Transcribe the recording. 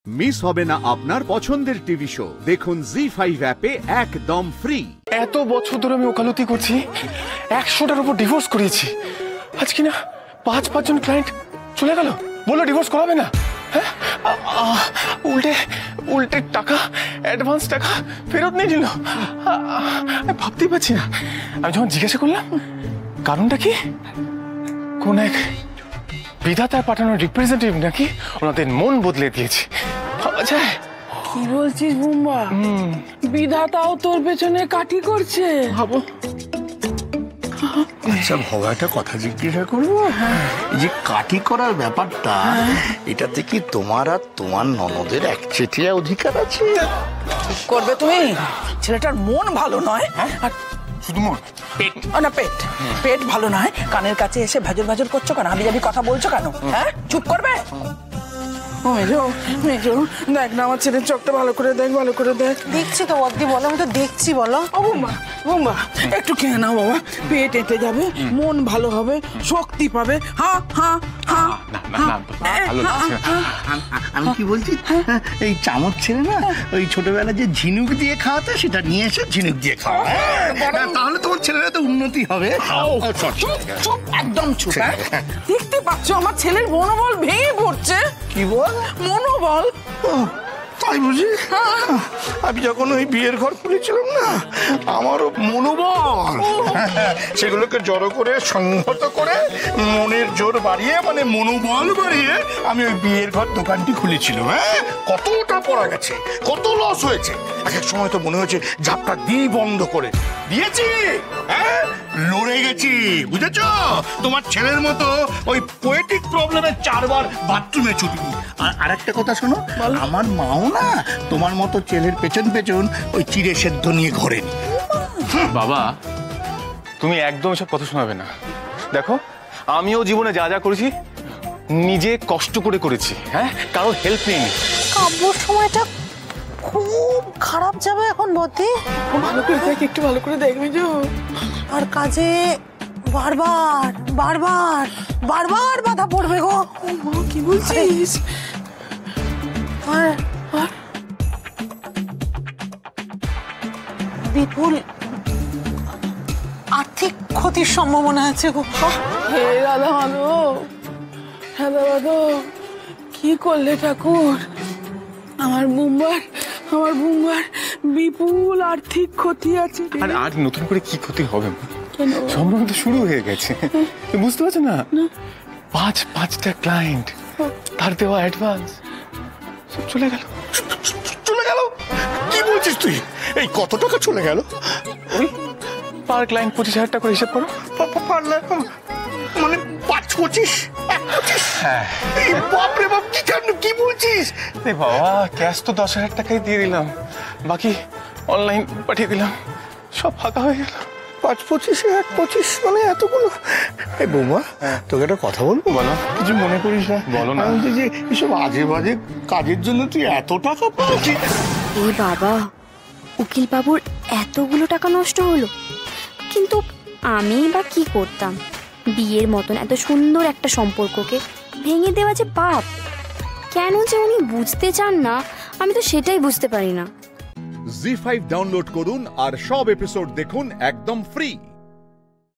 Miss হবে না আপনার পছন্দের টিভি শো। দেখুন জি5 অ্যাপে একদম ফ্রি। এত বছর ধরে আমি ওকালতি করছি, 100টার উপর ডিভোর্স করিয়েছি। আজকে না পাঁচজন ক্লায়েন্ট চলে গেল, বললো ডিভোর্স করাবে না। হ্যাঁ, উল্টে টাকা, অ্যাডভান্স টাকা ফেরত নিয়ে নিল। ভাবতেই পারছি না। আমি যখন জিজ্ঞাসা করলাম কারণটা কি, কোন এক বিধাতার পাঠানোর রিপ্রেজেন্টেটিভ নাকি ওনাদের মন বদলে দিয়েছে। ভাবা যায়? কি বলছিস বুম্বা? বিধাতাও তোর পেছনে কাঠি করছে? ভাবো। আচ্ছা বাবা, একটা কথা জিজ্ঞাসা করবো, যে কাটি করার ব্যাপারটা, এটাতে কি তোমার আর তোমার ননদের একচেটিয়া অধিকার আছে? করবে তুমি? ছেলেটার মন ভালো নয়, আর শুধু মন, পেট না পেট ভালো নয়। কানের কাছে এসে ভাজর করছো কেন? আমি যাবি কথা বলছো কেন? হ্যাঁ, চুপ করবে। মেজো দেখ না, আমার ছেলের চোখটা ভালো করে দেখ, ভালো করে দেখ। দেখছি তো বদ্দি, বলো। আমি তো দেখছি, বলো। ও বুম্বা একটু খেয়ে নাও বাবা, পেট এঁটে যাবে, মন ভালো হবে, শক্তি পাবে। আমি কি বলছি, এই চামচ ছেড়ে না ওই ছোটবেলা যে ঝিনুক দিয়ে খাওয়াতে, সেটা নিয়ে এসে ঝিনুক দিয়ে খাওয়া, তাহলে তোমার ছেলেরা তো উন্নতি হবে। চুপ, একদম চুপ। দেখতে পাচ্ছ আমার ছেলের মনোবল ভেঙে পড়ছে। কি বল? মনোবল? তাই বুঝি? আমি যখন ওই বিয়ের ঘর খুলেছিলাম না, আমারও মনোবল সেগুলোকে জড়ো করে, সংহত করে, মনের জোর বাড়িয়ে, মানে মনোবল বাড়িয়ে আমি ওই বিয়ের ঘর দোকানটি খুলেছিলাম। হ্যাঁ, কতটা পড়া গেছে, কত লস হয়েছে। এক এক সময় তো মনে হয়েছে ঝাপটা দিই বন্ধ করে দিয়েছি। হ্যাঁ, লড়ে গেছি, বুঝেছো? তোমার ছেলের মতো ওই পোয়েটিক প্রবলেমে 4 বার বাথরুমে ছুটিনি। আর আরেকটা কথা শোনো, আমার মাও না তোমার মতো ছেলের পেছন ওই চিড়ে সেদ্ধ নিয়ে ঘোরেনি। বাবা, তুমি একদম সব কথা শোনাবে না। দেখো, আমিও জীবনে যা যা করেছি নিজে কষ্ট করে করেছি। হ্যাঁ, কারোর হেল্প নেই। কাব্যর সময়টা খুব খারাপ যাবে এখন বদ্দি। ভালো করে দেখ, একটু ভালো করে দেখ মেজো। আর কাজে বারবার বাধা পড়বে গো। কি বলছিস? আর বিপুল আর্থিক ক্ষতির সম্ভাবনা আছে গো। হে রাধা মাধব, কি করলে ঠাকুর? আমার বুম্বার বিপুল আর্থিক ক্ষতি আছে। আর নতুন করে কি ক্ষতি হবে? সম্ভব তো শুরু হয়ে গেছে, বুঝতে পারছো না? 5টা ক্লায়েন্ট, তার দেওয়া অ্যাডভান্স সব চলে গেল। কি বলছিস তুই? এই কত টাকা চলে গেল? ওই পার ক্লায়েন্ট 25,000 টাকা করে হিসাব করো। মানে 5-25? হ্যাঁ। বাপরে বাপ, কি বলছিস? বাবা, ক্যাশ তো 10,000 টাকাই দিয়ে দিলাম, বাকি অনলাইন পাঠিয়ে দিলাম, সব ফাঁকা হয়ে গেল। 5-25 মানে এতগুলো? এই বৌমা, তোকে একটা কথা বলবো? বলো। কিছু মনে করিস না? বলো না। যে এসব আজে বাজে কাজের জন্য তুই এত টাকা পাচ্ছিস? এ বাবা, উকিল বাবুর এতগুলো টাকা নষ্ট হলো। কিন্তু আমি বা কি করতাম? বিয়ের মতন এত সুন্দর একটা সম্পর্ককে ভেঙে দেওয়া যে পাপ। কেন যে উনি বুঝতে চান না, আমি তো সেটাই বুঝতে পারি না। জি5 ডাউনলোড করুন আর সব এপিসোড দেখুন একদম ফ্রি।